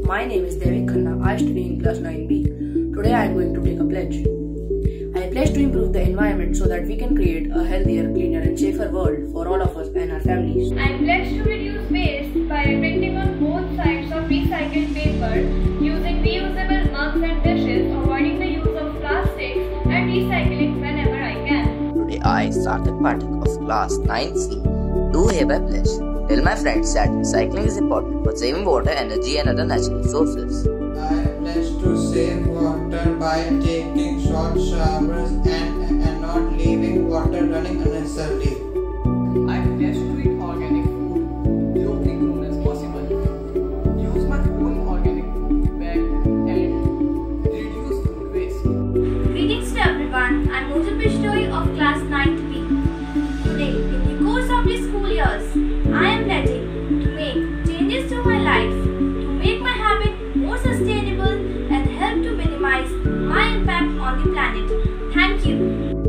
My name is Devik Khanna. I study in class 9B. Today I am going to take a pledge. I pledge to improve the environment so that we can create a healthier, cleaner and safer world for all of us and our families. I pledge to reduce waste by printing on both sides of recycled paper, using reusable mugs and dishes, avoiding the use of plastics and recycling whenever I can. Today I, Sarthak Pathak of class 9C, do hereby pledge tell my friends that cycling is important for saving water, energy and other natural resources. I pledge to save water by taking short showers and not leaving water running unnecessarily. I pledge to eat organic food, locally grown as possible, use my own organic food bag and reduce food waste. Greetings to everyone, I'm Mujib Bishtoi of class 9th B. Today, in the course of the school years, I am pledging to make changes to my life, to make my habit more sustainable and help to minimize my impact on the planet. Thank you.